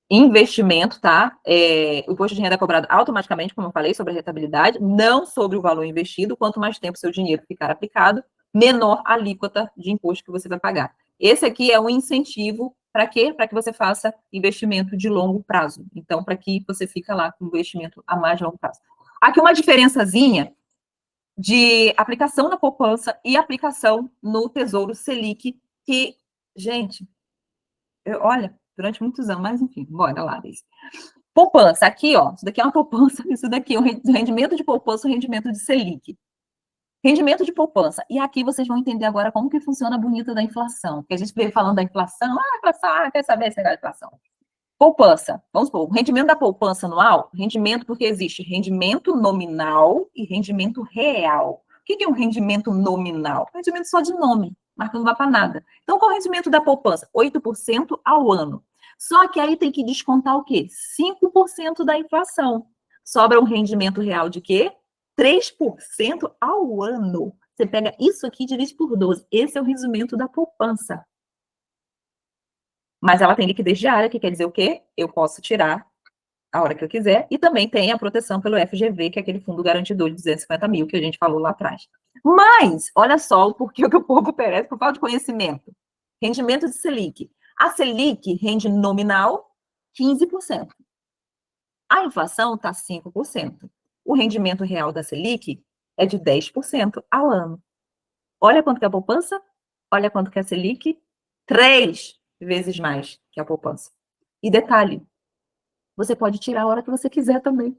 Investimento, tá? O imposto de renda é cobrado automaticamente, como eu falei, sobre a rentabilidade, não sobre o valor investido. Quanto mais tempo seu dinheiro ficar aplicado, menor a alíquota de imposto que você vai pagar. Esse aqui é um incentivo para quê? Para que você faça investimento de longo prazo. Então, para que você fica lá com investimento a mais longo prazo. Aqui uma diferençazinha de aplicação na poupança e aplicação no Tesouro Selic, que, gente, olha, durante muitos anos, mas enfim, bora lá, Deise. Poupança, aqui, ó, isso daqui é uma poupança, isso daqui é um rendimento de poupança, um rendimento de Selic. Rendimento de poupança. E aqui vocês vão entender agora como que funciona a bonita da inflação. Porque a gente veio falando da inflação, quer saber esse negócio de inflação. Poupança, vamos supor, o rendimento da poupança anual, rendimento porque existe rendimento nominal e rendimento real. O que é um rendimento nominal? Rendimento só de nome, mas não vai para nada. Então, qual é o rendimento da poupança? 8% ao ano. Só que aí tem que descontar o quê? 5% da inflação. Sobra um rendimento real de quê? 3% ao ano. Você pega isso aqui e divide por 12. Esse é o rendimento da poupança. Mas ela tem liquidez diária, que quer dizer o quê? Eu posso tirar a hora que eu quiser. E também tem a proteção pelo FGV, que é aquele fundo garantidor de 250 mil que a gente falou lá atrás. Mas, olha só o porquê que o povo perece por falta de conhecimento. Rendimento de Selic. A Selic rende nominal 15%. A inflação está 5%. O rendimento real da Selic é de 10% ao ano. Olha quanto que é a poupança, olha quanto que é a Selic, 3 vezes mais que a poupança. E detalhe, você pode tirar a hora que você quiser também.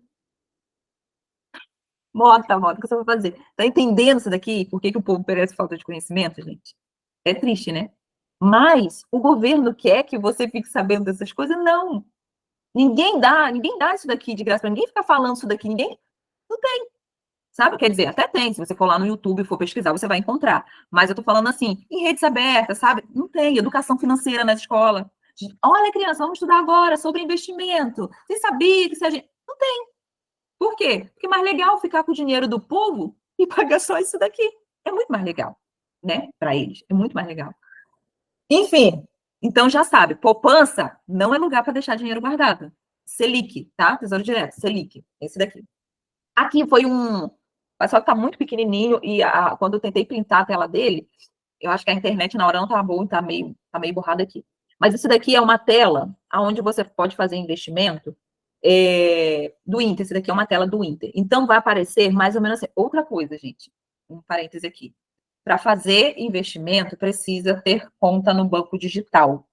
Mota, o que você vai fazer? Tá entendendo isso daqui? Por que o povo perece falta de conhecimento, gente? É triste, né? Mas o governo quer que você fique sabendo dessas coisas? Não. Ninguém dá isso daqui de graça, ninguém fica falando isso daqui, ninguém, não tem, sabe? Quer dizer, até tem, se você for lá no YouTube e for pesquisar, você vai encontrar. Mas eu tô falando assim, em redes abertas, sabe? Não tem educação financeira na escola. Olha, criança, vamos estudar agora sobre investimento. Você sabia que se a gente... Não tem. Por quê? Porque é mais legal ficar com o dinheiro do povo e pagar só isso daqui. É muito mais legal, né? Para eles, é muito mais legal. Enfim, então já sabe, poupança não é lugar para deixar dinheiro guardado. Selic, tá? Tesouro Direto, Selic, esse daqui. Aqui foi só que tá muito pequenininho e quando eu tentei printar a tela dele, eu acho que a internet na hora não tá boa e tá meio borrada aqui. Mas isso daqui é uma tela onde você pode fazer investimento do Inter. Esse daqui é uma tela do Inter. Então vai aparecer mais ou menos assim. Outra coisa, gente, um parêntese aqui. Para fazer investimento, precisa ter conta no banco digital,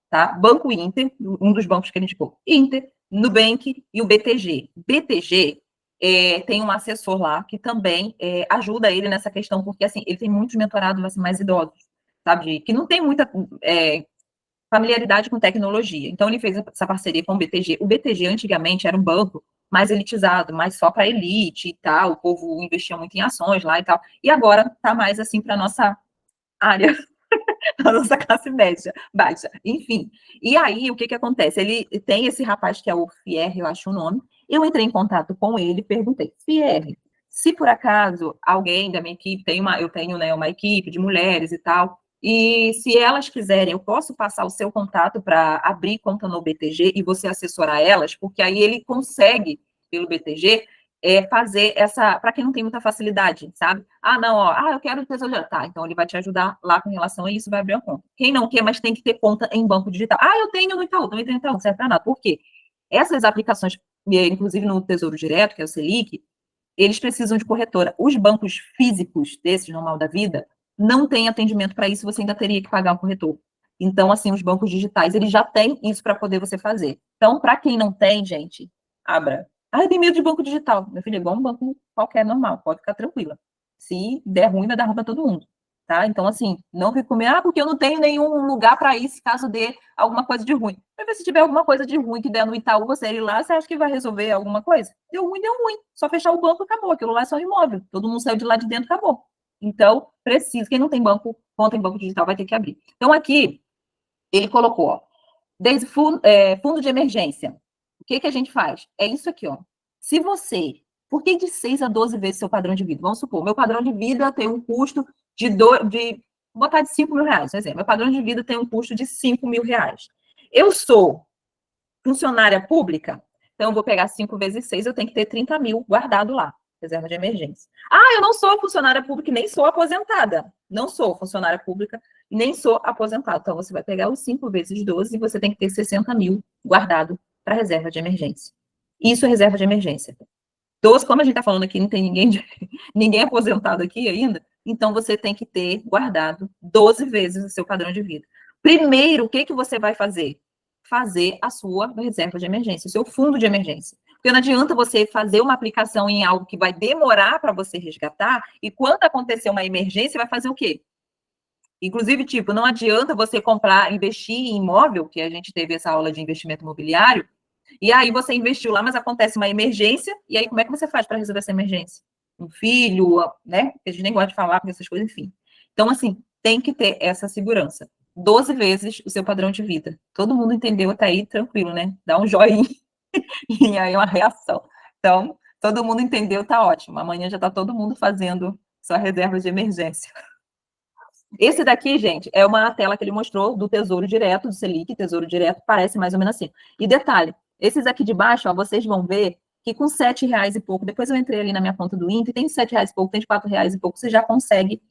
tá? Banco Inter, um dos bancos que a gente pôs, Inter, Nubank e o BTG. BTG tem um assessor lá que também ajuda ele nessa questão, porque assim, ele tem muitos mentorados assim, mais idosos, sabe? Que não tem muita familiaridade com tecnologia. Então, ele fez essa parceria com o BTG. O BTG, antigamente, era um banco mais elitizado, mais só para elite e tal, o povo investia muito em ações lá e tal, e agora está mais assim para a nossa área, a nossa classe média, baixa, enfim. E aí, o que acontece? Ele tem esse rapaz que é o Fierre, eu acho o nome, eu entrei em contato com ele, perguntei, Fierre, se por acaso alguém da minha equipe, eu tenho né, uma equipe de mulheres e tal, e se elas quiserem, eu posso passar o seu contato para abrir conta no BTG e você assessorar elas, porque aí ele consegue, pelo BTG, fazer essa, para quem não tem muita facilidade, sabe? Ah, não, ó, eu quero tesouro, tá, então ele vai te ajudar lá com relação a isso, vai abrir uma conta. Quem não quer, mas tem que ter conta em banco digital. Eu tenho no Itaú, também tenho no Itaú, não serve para nada. Por quê? Essas aplicações, inclusive no Tesouro Direto, que é o Selic, eles precisam de corretora. Os bancos físicos desses, normal da vida, não tem atendimento para isso, você ainda teria que pagar um corretor. Então, assim, os bancos digitais, eles já têm isso para poder você fazer. Então, para quem não tem, gente, abra. Eu tenho medo de banco digital. Meu filho, é igual um banco qualquer normal, pode ficar tranquila. Se der ruim, vai dar ruim para todo mundo. Tá? Então, assim, não fique com medo, porque eu não tenho nenhum lugar para ir se caso dê alguma coisa de ruim. Mas se tiver alguma coisa de ruim que der no Itaú, você ir lá, você acha que vai resolver alguma coisa? Deu ruim. Só fechar o banco, acabou. Aquilo lá é só imóvel. Todo mundo saiu de lá de dentro, acabou. Então, precisa. Quem não tem banco, conta em banco digital, vai ter que abrir. Então, aqui, ele colocou, ó, desde fundo de emergência. O que a gente faz? É isso aqui, ó. Se você... Por que de 6 a 12 vezes seu padrão de vida? Vamos supor, meu padrão de vida tem um custo vou botar de 5 mil reais, por exemplo. Meu padrão de vida tem um custo de 5 mil reais. Eu sou funcionária pública, então eu vou pegar 5 vezes 6, eu tenho que ter 30 mil guardado lá, reserva de emergência. Eu não sou funcionária pública e nem sou aposentada. Não sou funcionária pública e nem sou aposentada. Então, você vai pegar os 5 vezes 12 e você tem que ter 60 mil guardado para reserva de emergência. Isso é reserva de emergência. 12, como a gente está falando aqui, não tem ninguém aposentado aqui ainda, então você tem que ter guardado 12 vezes o seu padrão de vida. Primeiro, o que você vai fazer? Fazer a sua reserva de emergência, o seu fundo de emergência. Porque não adianta você fazer uma aplicação em algo que vai demorar para você resgatar, e quando acontecer uma emergência, vai fazer o quê? Inclusive, não adianta você investir em imóvel, que a gente teve essa aula de investimento imobiliário, e aí você investiu lá, mas acontece uma emergência, e aí como é que você faz para resolver essa emergência? Um filho, né? A gente nem gosta de falar com essas coisas, enfim. Então, assim, tem que ter essa segurança. 12 vezes o seu padrão de vida. Todo mundo entendeu até aí, tranquilo, né? Dá um joinha e aí uma reação. Então, todo mundo entendeu, tá ótimo. Amanhã já tá todo mundo fazendo sua reserva de emergência. Esse daqui, gente, é uma tela que ele mostrou do Tesouro Direto, do Selic, Tesouro Direto, parece mais ou menos assim. E detalhe, esses aqui de baixo, ó, vocês vão ver que com R$7 e pouco, depois eu entrei ali na minha conta do Inter, tem R$7 e pouco, tem de R$4 e pouco, você já consegue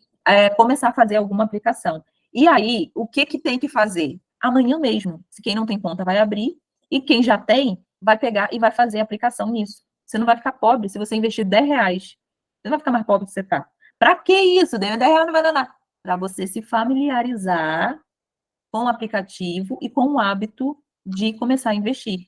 começar a fazer alguma aplicação. E aí, o que vai ter que fazer? Amanhã mesmo, se quem não tem conta vai abrir, e quem já tem, vai pegar e vai fazer a aplicação nisso. Você não vai ficar pobre se você investir R$10. Você não vai ficar mais pobre que você tá. Pra que isso? R$10 não vai dar nada. Para você se familiarizar com o aplicativo e com o hábito de começar a investir.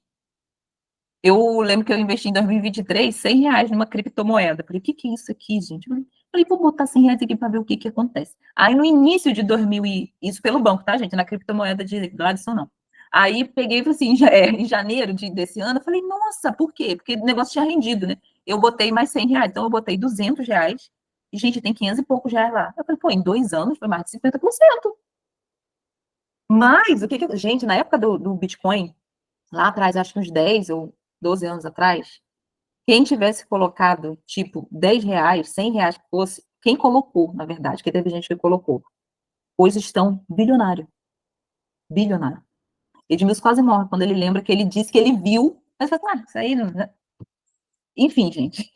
Eu lembro que eu investi em 2023 R$100 numa criptomoeda. Falei, o que é isso aqui, gente? Falei, vou botar 100 reais aqui para ver o que acontece. Aí, no início de 2000, isso pelo banco, tá, gente? Na criptomoeda de Gladstone, não. Aí, peguei e falei assim, em janeiro desse ano, eu falei, nossa, por quê? Porque o negócio tinha rendido, né? Eu botei mais 100 reais, então eu botei 200 reais, e, gente, tem 500 e poucos reais lá. Eu falei, pô, em 2 anos foi mais de 50%. Mas, gente, na época do Bitcoin, lá atrás, acho que uns 10 ou 12 anos atrás, quem tivesse colocado, tipo, 10 reais, 100 reais que fosse, quem colocou, na verdade, que teve gente que colocou, hoje estão bilionário. Bilionário. Edmilson quase morre quando ele lembra que ele disse que ele viu, mas fala, isso aí não... Enfim, gente,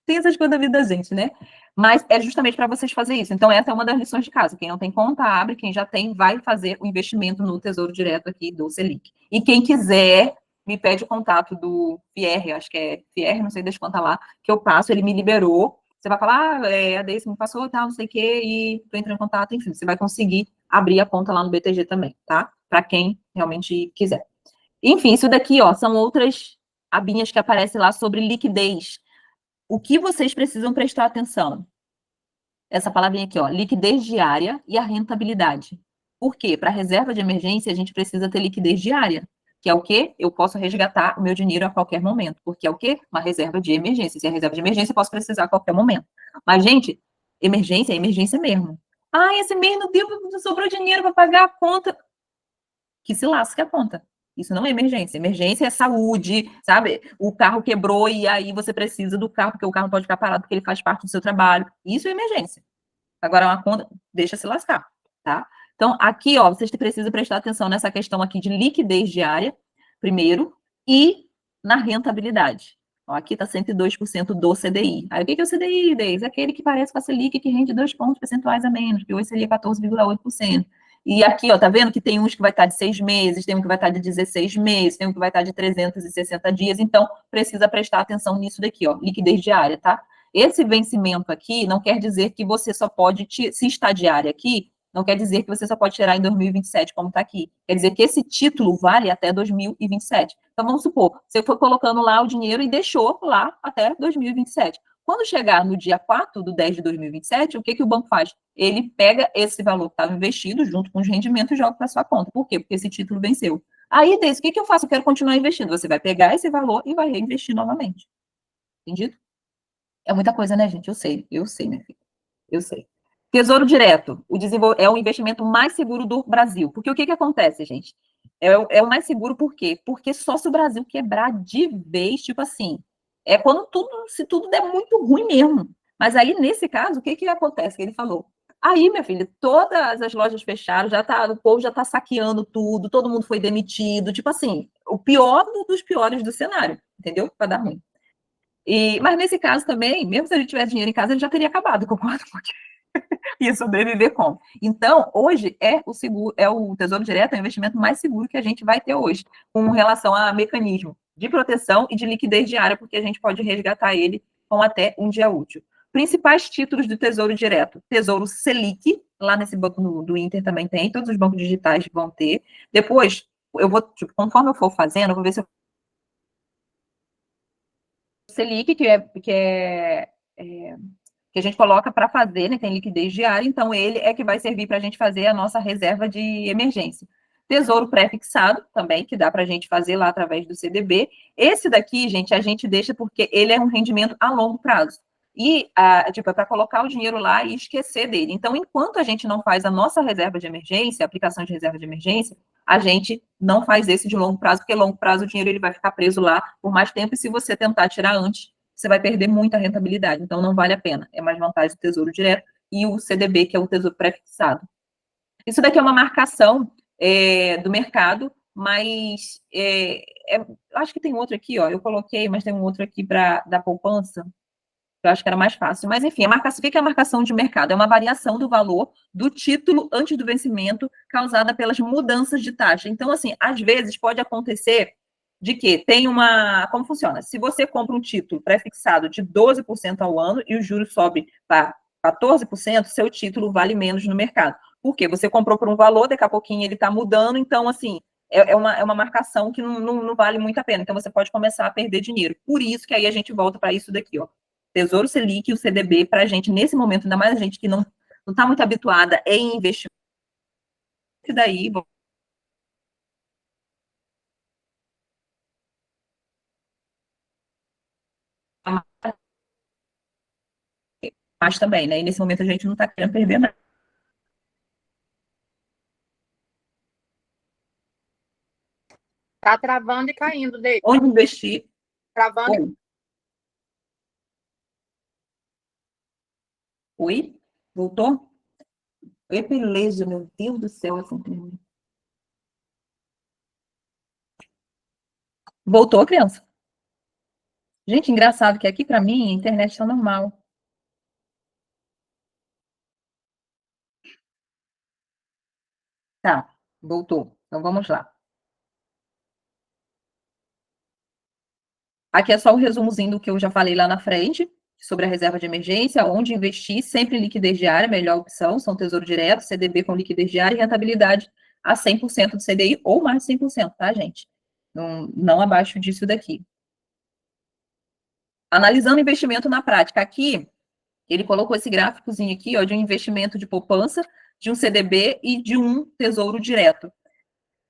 tem essas coisas da vida da gente, né? Mas é justamente para vocês fazerem isso. Então, essa é uma das lições de casa. Quem não tem conta, abre. Quem já tem, vai fazer o investimento no Tesouro Direto aqui do Selic. E quem quiser, me pede o contato do Pierre, acho que é Pierre, não sei das quantas lá, que eu passo, ele me liberou. Você vai falar, a Deise me passou, tal, não sei o quê, e tu entra em contato, enfim, você vai conseguir abrir a conta lá no BTG também, tá? Para quem realmente quiser. Enfim, isso daqui, ó, são outras abinhas que aparecem lá sobre liquidez. O que vocês precisam prestar atenção? Essa palavrinha aqui, ó, liquidez diária e a rentabilidade. Por quê? Para reserva de emergência, a gente precisa ter liquidez diária, que é o quê? Eu posso resgatar o meu dinheiro a qualquer momento, porque é o quê? Uma reserva de emergência. Se é reserva de emergência, eu posso precisar a qualquer momento. Mas, gente, emergência é emergência mesmo. Ah, esse mês não deu, sobrou dinheiro para pagar a conta. Que se lasque a conta. Isso não é emergência. Emergência é saúde, sabe? O carro quebrou e aí você precisa do carro, porque o carro não pode ficar parado porque ele faz parte do seu trabalho. Isso é emergência. Agora, uma conta, deixa se lascar, tá? Então, aqui, ó, vocês precisam prestar atenção nessa questão aqui de liquidez diária, primeiro, e na rentabilidade. Ó, aqui está 102% do CDI. Aí, o que é o CDI, Deise? Aquele que parece com a Selic, que rende 2 pontos percentuais a menos, que hoje seria 14,8%. E aqui, ó, tá vendo que tem uns que vai estar de 6 meses, tem um que vai estar de 16 meses, tem um que vai estar de 360 dias, então precisa prestar atenção nisso daqui, ó, liquidez diária, tá? Esse vencimento aqui não quer dizer que você só pode, se está diária aqui, não quer dizer que você só pode tirar em 2027, como está aqui. Quer dizer que esse título vale até 2027. Então, vamos supor, você foi colocando lá o dinheiro e deixou lá até 2027. Quando chegar no dia 4 de 10 de 2027, o que o banco faz? Ele pega esse valor que estava investido, junto com os rendimentos, e joga para sua conta. Por quê? Porque esse título venceu. Aí, Deise, o que eu faço? Eu quero continuar investindo. Você vai pegar esse valor e vai reinvestir novamente. Entendido? É muita coisa, né, gente? Eu sei, minha filha. Eu sei. Tesouro Direto, é o investimento mais seguro do Brasil. Porque o que acontece, gente? É o mais seguro por quê? Porque só se o Brasil quebrar de vez, tipo assim, é quando se tudo der muito ruim mesmo. Mas aí, nesse caso, o que acontece? Que ele falou. Aí, minha filha, todas as lojas fecharam, o povo já está saqueando tudo, todo mundo foi demitido, tipo assim, o pior dos piores do cenário, entendeu? Para dar ruim. Mas nesse caso também, mesmo se ele tivesse dinheiro em casa, ele já teria acabado, concordo com ia sobreviver como? Então, hoje o Tesouro Direto é o investimento mais seguro que a gente vai ter hoje, com relação a mecanismo de proteção e de liquidez diária, porque a gente pode resgatar ele com até um dia útil. Principais títulos do Tesouro Direto: Tesouro Selic, lá nesse banco do Inter também tem, todos os bancos digitais vão ter. Depois, eu vou, conforme eu for fazendo, eu vou ver se eu Selic, que a gente coloca para fazer, né, tem liquidez diária, então ele é que vai servir para a gente fazer a nossa reserva de emergência. Tesouro pré-fixado também, que dá para a gente fazer lá através do CDB. Esse daqui, gente, a gente deixa porque ele é um rendimento a longo prazo. E, é para colocar o dinheiro lá e esquecer dele. Então, enquanto a gente não faz a nossa reserva de emergência, a aplicação de reserva de emergência, a gente não faz esse de longo prazo, porque longo prazo o dinheiro ele vai ficar preso lá por mais tempo, e se você tentar tirar antes, você vai perder muita rentabilidade, então não vale a pena. É mais vantagem o Tesouro Direto e o CDB, que é o Tesouro Pré-fixado. Isso daqui é uma marcação do mercado, mas acho que tem outro aqui, ó, eu coloquei, mas tem um outro aqui da poupança, que eu acho que era mais fácil. Mas, enfim, o que é a marcação de mercado? É uma variação do valor do título antes do vencimento causada pelas mudanças de taxa. Então, assim, às vezes pode acontecer de que tem como funciona? Se você compra um título pré-fixado de 12% ao ano e o juros sobe para 14%, seu título vale menos no mercado. Por quê? Você comprou por um valor, daqui a pouquinho ele está mudando, então, assim, é uma marcação que não vale muito a pena. Então, você pode começar a perder dinheiro. Por isso que aí a gente volta para isso daqui, ó. Tesouro Selic e o CDB para a gente, nesse momento, ainda mais a gente que não está muito habituada em investimento, e daí... Mas também, né? E nesse momento a gente não está querendo perder nada. Tá travando e caindo, Deide. Onde investir? Travando. Oi? Voltou? Oi, beleza, meu Deus do céu, essa internet. Voltou, criança? Gente, engraçado que aqui para mim a internet está normal. Tá, voltou. Então vamos lá. Aqui é só o resumozinho do que eu já falei lá na frente, sobre a reserva de emergência, onde investir, sempre em liquidez diária, melhor opção, são tesouro direto, CDB com liquidez diária e rentabilidade a 100% do CDI ou mais de 100%, tá, gente? Não abaixo disso daqui. Analisando investimento na prática, aqui, ele colocou esse gráficozinho aqui, ó, de um investimento de poupança, de um CDB e de um tesouro direto.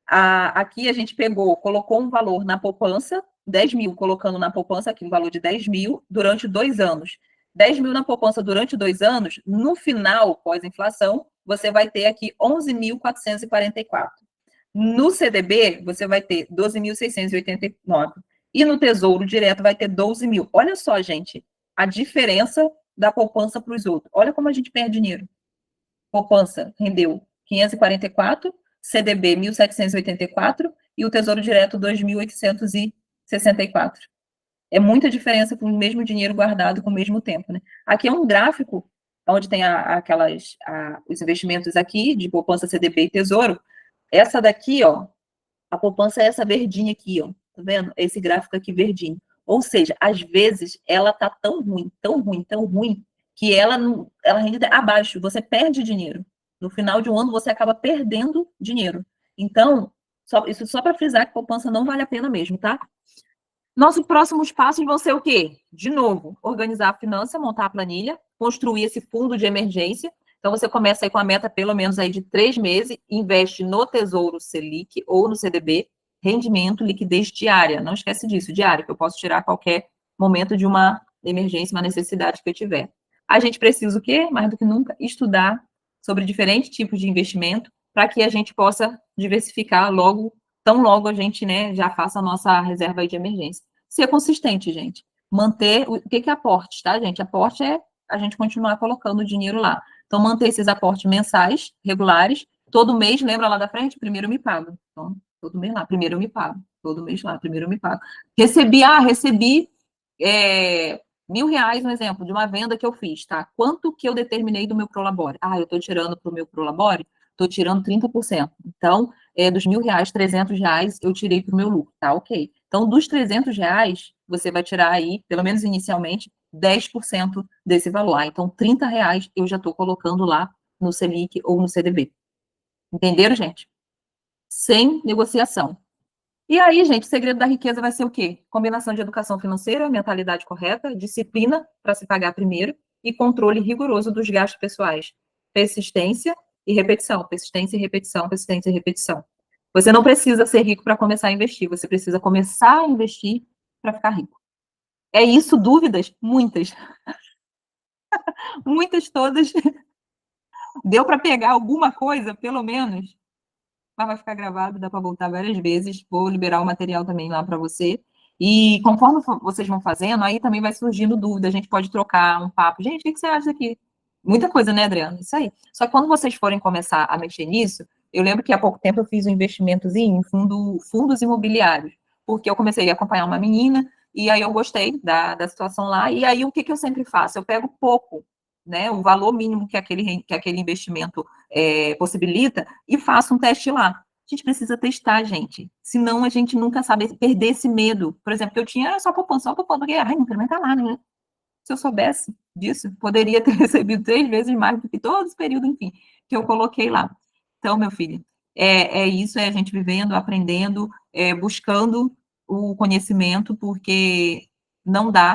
Aqui a gente colocou um valor na poupança, 10 mil, colocando na poupança aqui um valor de 10 mil durante 2 anos. 10 mil na poupança durante 2 anos, no final, pós-inflação, você vai ter aqui 11.444. No CDB, você vai ter 12.689. E no Tesouro Direto vai ter 12 mil. Olha só, gente, a diferença da poupança para os outros. Olha como a gente perde dinheiro. Poupança rendeu 544, CDB 1.784 e o Tesouro Direto 2.864. É muita diferença com o mesmo dinheiro guardado com o mesmo tempo, né? Aqui é um gráfico onde tem os investimentos aqui de poupança, CDB e Tesouro. Essa daqui, ó, a poupança é essa verdinha aqui, ó. Tá vendo? Esse gráfico aqui verdinho. Ou seja, às vezes ela tá tão ruim, tão ruim, tão ruim, que ela rende abaixo, você perde dinheiro. No final de um ano, você acaba perdendo dinheiro. Então, isso só para frisar que a poupança não vale a pena mesmo, tá? Nossos próximos passos vão ser o quê? De novo, organizar a finança, montar a planilha, construir esse fundo de emergência. Então, você começa aí com a meta, pelo menos, aí de 3 meses, investe no Tesouro Selic ou no CDB, rendimento, liquidez diária. Não esquece disso, diária, que eu posso tirar a qualquer momento de uma emergência, uma necessidade que eu tiver. A gente precisa o quê? Mais do que nunca, estudar sobre diferentes tipos de investimento para que a gente possa diversificar tão logo a gente, né, já faça a nossa reserva aí de emergência. Ser consistente, gente. Manter, o que é aporte, tá, gente? Aporte é a gente continuar colocando o dinheiro lá. Então, manter esses aportes mensais, regulares, todo mês, lembra lá da frente? Primeiro eu me pago. Então, todo mês lá, primeiro eu me pago. Todo mês lá, primeiro eu me pago. Recebi R$1.000, um exemplo, de uma venda que eu fiz, tá? Quanto que eu determinei do meu Prolabore? Eu estou tirando para o meu Prolabore, estou tirando 30%. Então, dos R$1.000, R$300 eu tirei para o meu lucro, tá? Ok. Então, dos R$300, você vai tirar aí, pelo menos inicialmente, 10% desse valor. Então, R$30 eu já estou colocando lá no Selic ou no CDB. Entenderam, gente? Sem negociação. E aí, gente, o segredo da riqueza vai ser o quê? Combinação de educação financeira, mentalidade correta, disciplina para se pagar primeiro e controle rigoroso dos gastos pessoais. Persistência e repetição, persistência e repetição, persistência e repetição. Você não precisa ser rico para começar a investir, você precisa começar a investir para ficar rico. É isso, dúvidas? Muitas. Muitas todas. Deu para pegar alguma coisa, pelo menos? Mas vai ficar gravado, dá para voltar várias vezes. Vou liberar o material também lá para você. E conforme vocês vão fazendo, aí também vai surgindo dúvida. A gente pode trocar um papo. Gente, o que você acha aqui? Muita coisa, né, Adriana? Isso aí. Só que quando vocês forem começar a mexer nisso, eu lembro que há pouco tempo eu fiz um investimentozinho em fundos imobiliários, porque eu comecei a acompanhar uma menina e aí eu gostei da situação lá. E aí o que eu sempre faço? Eu pego pouco, né, o valor mínimo que aquele investimento possibilita e faço um teste lá. A gente precisa testar, gente. Senão a gente nunca sabe perder esse medo. Por exemplo, que eu tinha só poupança, porque, não quero entrar lá, né? Se eu soubesse disso, poderia ter recebido 3 vezes mais do que todo esse período, enfim, que eu coloquei lá. Então, meu filho, é isso, é a gente vivendo, aprendendo, buscando o conhecimento, porque não dá